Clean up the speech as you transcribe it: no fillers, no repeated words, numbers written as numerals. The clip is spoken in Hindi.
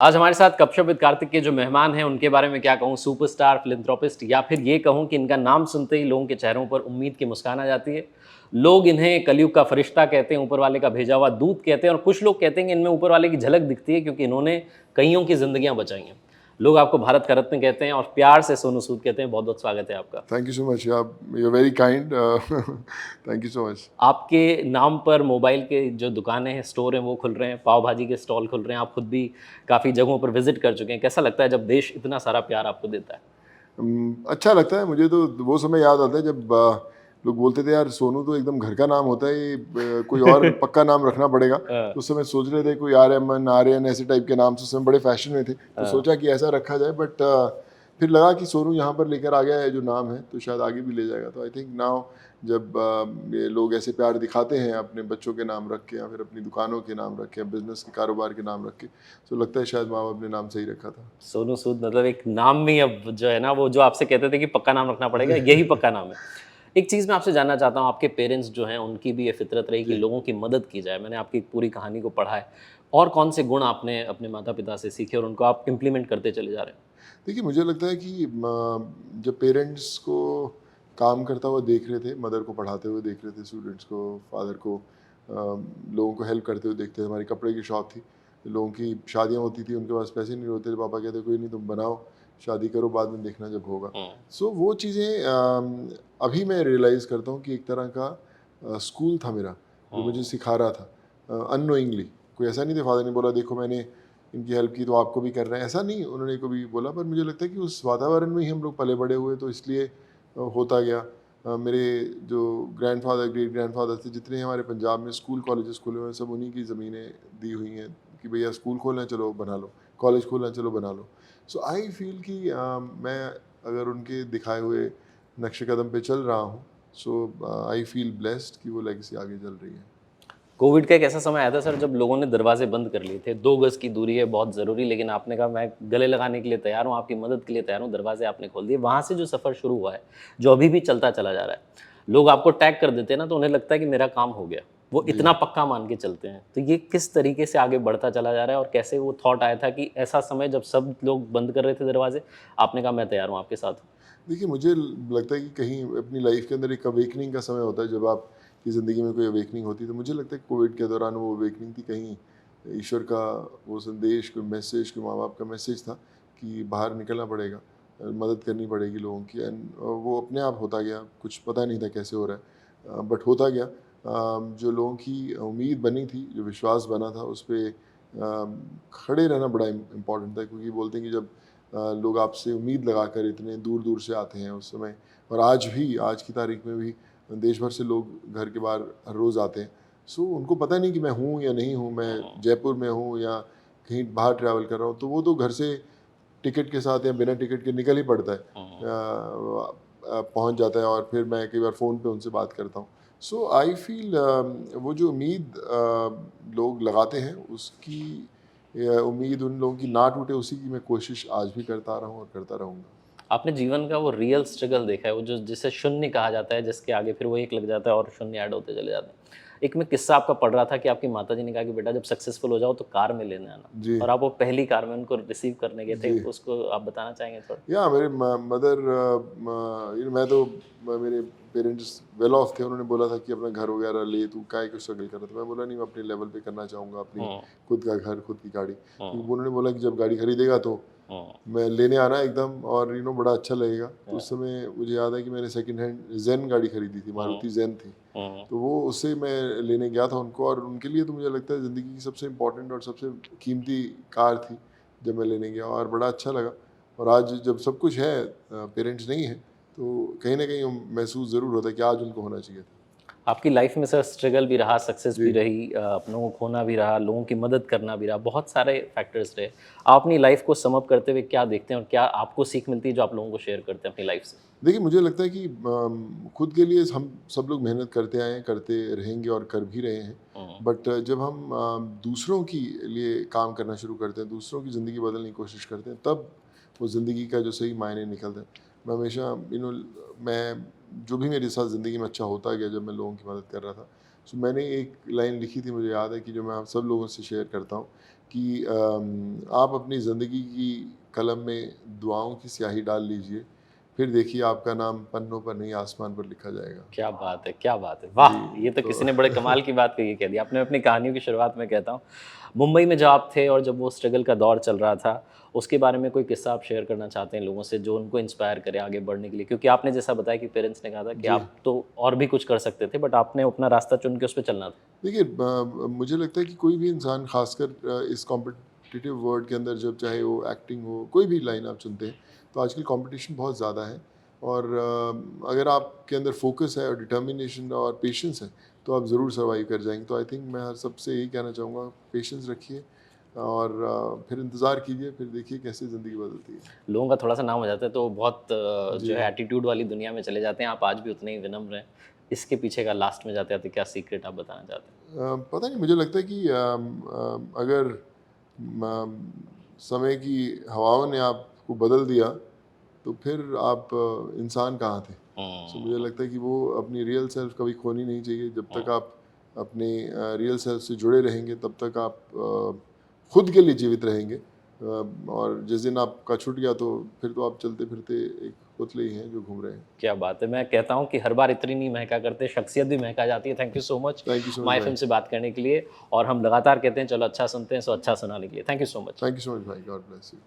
आज हमारे साथ गपशप विद कार्तिक के जो मेहमान हैं, उनके बारे में क्या कहूँ, सुपरस्टार, फिलैंथ्रोपिस्ट या फिर ये कहूँ कि इनका नाम सुनते ही लोगों के चेहरों पर उम्मीद की मुस्कान आ जाती है। लोग इन्हें कलयुग का फरिश्ता कहते हैं, ऊपर वाले का भेजा हुआ दूत कहते हैं और कुछ लोग कहते हैं कि इनमें ऊपर वाले की झलक दिखती है क्योंकि इन्होंने कईयों की ज़िंदगियाँ बचाई हैं। लोग आपको भारत का रत्न कहते हैं और प्यार से सोनू सूद कहते हैं। बहुत-बहुत स्वागत है आपका। Thank you so much. You are very kind. Thank you so much. आपके नाम पर मोबाइल के जो दुकानें हैं, स्टोर हैं, वो खुल रहे हैं, पाव भाजी के स्टॉल खुल रहे हैं। आप खुद भी काफ़ी जगहों पर विज़िट कर चुके हैं। कैसा लगता है जब देश इतना सारा प्यार आपको देता है? अच्छा लगता है मुझे तो। वो समय याद आता है जब लोग बोलते थे यार सोनू तो एकदम घर का नाम होता है, ये कोई और पक्का नाम रखना पड़ेगा। तो उस समय सोच रहे थे कोई आर्यमन आर्यन ऐसे टाइप के नाम से उस समय बड़े फैशन में थे, तो सोचा कि ऐसा रखा जाए। बट फिर लगा कि सोनू यहाँ पर लेकर आ गया है जो नाम है, तो शायद आगे भी ले जाएगा। तो आई थिंक नाउ जब ये लोग ऐसे प्यार दिखाते हैं अपने बच्चों के नाम रख के या फिर अपनी दुकानों के नाम रख के, बिजनेस के कारोबार के नाम रख के, तो लगता है शायद माँ बाप ने नाम सही रखा था। सोनू सूद मतलब एक नाम भी अब जो है ना, वो जो आपसे कहते थे कि पक्का नाम रखना पड़ेगा, यही पक्का नाम है। एक चीज़ मैं आपसे जानना चाहता हूँ, आपके पेरेंट्स जो हैं, उनकी भी ये फ़ितरत रही कि जी। लोगों की मदद की जाए। मैंने आपकी पूरी कहानी को पढ़ा है। और कौन से गुण आपने अपने माता-पिता से सीखे और उनको आप इम्प्लीमेंट करते चले जा रहे हैं? देखिए, मुझे लगता है कि जब पेरेंट्स को काम करता हुआ देख रहे थे, मदर को पढ़ाते हुए देख रहे थे, स्टूडेंट्स को, फादर को, लोगों को हेल्प करते हुए देखते थे। हमारी कपड़े की शॉप थी, लोगों की शादियाँ होती थी, उनके पास पैसे नहीं होते थे, पापा कहते कोई नहीं तुम बनाओ, शादी करो, बाद में देखना जब होगा। हुँ, सो वो चीज़ें अभी मैं रियलाइज़ करता हूँ कि एक तरह का स्कूल था मेरा, जो मुझे हुँ, सिखा रहा था अननोइंगली। कोई ऐसा नहीं था, फादर ने बोला देखो मैंने इनकी हेल्प की तो आपको भी करना है, ऐसा नहीं उन्होंने कभी बोला। पर मुझे लगता है कि उस वातावरण में ही हम लोग पले बड़े हुए, तो इसलिए होता गया। मेरे जो ग्रैंडफादर ग्रेट ग्रैंडफादर थे, जितने हमारे पंजाब में स्कूल कॉलेजेस खुले हुए हैं, सब उन्हीं की ज़मीनें दी हुई हैं कि भैया स्कूल खोलना है चलो बना लो, कॉलेज खोलना है चलो बना लो। सो आई फील कि मैं अगर उनके दिखाए हुए नक्शे कदम पे चल रहा हूँ, सो आई फील ब्लेस्ड कि वो लेगेसी आगे चल रही है। कोविड का एक ऐसा समय आया था सर जब लोगों ने दरवाजे बंद कर लिए थे। 2 गज़ की दूरी है बहुत ज़रूरी, लेकिन आपने कहा मैं गले लगाने के लिए तैयार हूँ, आपकी मदद के लिए तैयार हूँ, दरवाजे आपने खोल दिए। वहाँ से जो सफ़र शुरू हुआ है, जो अभी भी चलता चला जा रहा है। लोग आपको टैग कर देते हैं ना, तो उन्हें लगता है कि मेरा काम हो गया। वो जी। इतना पक्का मान के चलते हैं। तो ये किस तरीके से आगे बढ़ता चला जा रहा है और कैसे वो थॉट आया था कि ऐसा समय जब सब लोग बंद कर रहे थे दरवाजे, आपने कहा मैं तैयार हूँ आपके साथ हूँ? देखिए, मुझे लगता है कि कहीं अपनी लाइफ के अंदर एक अवेकनिंग का समय होता है, जब आपकी ज़िंदगी में कोई अवेकनिंग होती है। तो मुझे लगता है कि कोविड के दौरान वो अवेकनिंग थी, कहीं ईश्वर का वो संदेश, कोई मैसेज, कोई माँ-बाप का मैसेज था कि बाहर निकलना पड़ेगा, मदद करनी पड़ेगी लोगों की। एंड वो अपने आप होता गया, कुछ पता नहीं था कैसे हो रहा है, बट होता गया। जो लोगों की उम्मीद बनी थी, जो विश्वास बना था, उस पे खड़े रहना बड़ा इम्पोर्टेंट था, क्योंकि बोलते हैं कि जब लोग आपसे उम्मीद लगाकर इतने दूर-दूर से आते हैं उस समय, और आज भी, आज की तारीख में भी देश भर से लोग घर के बाहर हर रोज़ आते हैं। सो उनको पता नहीं कि मैं हूँ या नहीं हूँ, मैं हुँ, जयपुर में हूँ या कहीं बाहर ट्रैवल कर रहा हूँ, तो वो तो घर से टिकट के साथ या बिना टिकट के निकल ही पड़ता है। हुँ। पहुँच जाता है और फिर मैं कई बार फ़ोन पे उनसे बात करता हूँ। सो आई फ़ील वो जो उम्मीद लोग लगाते हैं, उसकी उम्मीद उन लोगों की ना टूटे, उसी की मैं कोशिश आज भी करता रहा हूँ और करता रहूँगा। आपने जीवन का वो रियल स्ट्रगल देखा है, वो जो जिसे शून्य कहा जाता है, जिसके आगे फिर वो 1 लग जाता है और शून्य ऐड होते चले जाते हैं। एक मैं किस्सा आपका पढ़ रहा था कि आपकी माताजी ने कहा कि बेटा जब सक्सेसफुल हो जाओ तो कार में लेने आना जी, और आप वो पहली कार में उनको रिसीव करने गए थे, जी। उसको आप बताना चाहेंगे थोड़ा? या मेरे मदर, मैं तो मेरे पेरेंट्स वेल ऑफ थे। उन्होंने बोला था कि अपना घर वगैरह ले, तू काहे को स्ट्रगल कर रहा था। मैं बोला नहीं, मैं अपने लेवल पे करना चाहूँगा, अपनी हुँ, खुद का घर, खुद की गाड़ी। क्योंकि हुँ, उन्होंने बोला कि जब गाड़ी खरीदेगा तो हुँ, मैं लेने आना एकदम, और बड़ा अच्छा लगेगा। तो या उस समय मुझे याद है कि मैंने सेकंड हैंड ज़ेन गाड़ी खरीदी थी, हुँ, मारुति ज़ेन थी। हुँ। तो वो उससे मैं लेने गया था उनको, और उनके लिए तो मुझे लगता है ज़िंदगी की सबसे इम्पोर्टेंट और सबसे कीमती कार थी, जब मैं लेने गया, और बड़ा अच्छा लगा। और आज जब सब कुछ है, पेरेंट्स नहीं हैं, तो कहीं न कहीं महसूस ज़रूर होता है कि आज उनको होना चाहिए था। आपकी लाइफ में सर स्ट्रगल भी रहा, सक्सेस जी। भी रही, अपनों को खोना भी रहा, लोगों की मदद करना भी रहा, बहुत सारे फैक्टर्स रहे। आप अपनी लाइफ को सम अप करते हुए क्या देखते हैं और क्या आपको सीख मिलती है जो आप लोगों को शेयर करते हैं अपनी लाइफ से? देखिए, मुझे लगता है कि खुद के लिए हम सब लोग मेहनत करते आए हैं, करते रहेंगे और कर भी रहे हैं। हुँ, बट जब हम दूसरों के लिए काम करना शुरू करते हैं, दूसरों की ज़िंदगी बदलने की कोशिश करते हैं, तब वो ज़िंदगी का जो सही मायने निकलते हैं। मैं हमेशा मैं जो भी मेरे साथ ज़िंदगी में अच्छा होता गया, जब मैं लोगों की मदद कर रहा था, सो मैंने एक लाइन लिखी थी, मुझे याद है, कि जो मैं आप सब लोगों से शेयर करता हूँ कि आप अपनी ज़िंदगी की कलम में दुआओं की स्याही डाल लीजिए, फिर देखिए आपका नाम पन्नों पर नहीं आसमान पर लिखा जाएगा। क्या बात है, क्या बात है! वाह! जी, ये तो तो किसी ने बड़े कमाल की बात कही कह दी आपने अपनी कहानियों की शुरुआत में कहता हूँ। मुंबई में जब आप थे और जब वो स्ट्रगल का दौर चल रहा था, उसके बारे में कोई किस्सा आप शेयर करना चाहते हैं लोगों से जो उनको इंस्पायर करे आगे बढ़ने के लिए? क्योंकि आपने जैसा बताया कि पेरेंट्स ने कहा था कि जी। आप तो और भी कुछ कर सकते थे बट आपने अपना रास्ता चुन के उस पे चलना था। देखिए मुझे लगता है कि कोई भी इंसान खासकर इस कॉम्पिटिटिव वर्ल्ड के अंदर जब चाहे वो एक्टिंग हो कोई भी लाइन आप चुनते हैं तो आजकल कंपटीशन बहुत ज़्यादा है और अगर आपके अंदर फोकस है और डिटर्मिनेशन और पेशेंस है तो आप ज़रूर सर्वाइव कर जाएंगे। तो आई थिंक मैं हर सबसे यही कहना चाहूँगा, पेशेंस रखिए और फिर इंतज़ार कीजिए, फिर देखिए कैसे ज़िंदगी बदलती है। लोगों का थोड़ा-सा नाम हो जाता है तो बहुत जी। जो है एटीट्यूड वाली दुनिया में चले जाते हैं। आप आज भी उतने ही विनम्र हैं। इसके पीछे का लास्ट में जाते-जाते क्या सीक्रेट आप बताना चाहते हैं? पता नहीं, मुझे लगता है कि अगर समय की हवाओं ने आपको बदल दिया तो फिर आप इंसान कहाँ थे। सो मुझे हुँ, लगता है कि वो अपनी रियल सेल्फ कभी खोनी नहीं चाहिए। जब तक हुँ। आप अपने रियल सेल्फ से जुड़े रहेंगे तब तक आप खुद के लिए जीवित रहेंगे। और जिस दिन आपका छूट गया तो फिर तो आप चलते फिरते एक पुतले ही हैं जो घूम रहे हैं। क्या बात है! मैं कहता हूँ कि हर बार इतनी नहीं महका करते, शख्सियत भी महका जाती है। Thank you so much thank you so much my भाई। फ़िल्म से बात करने के लिए और हम लगातार कहते हैं चलो अच्छा सुनते हैं, सो अच्छा सुनाने के लिए। Thank you so much. Thank you so much भाई, गॉड ब्लेस यू।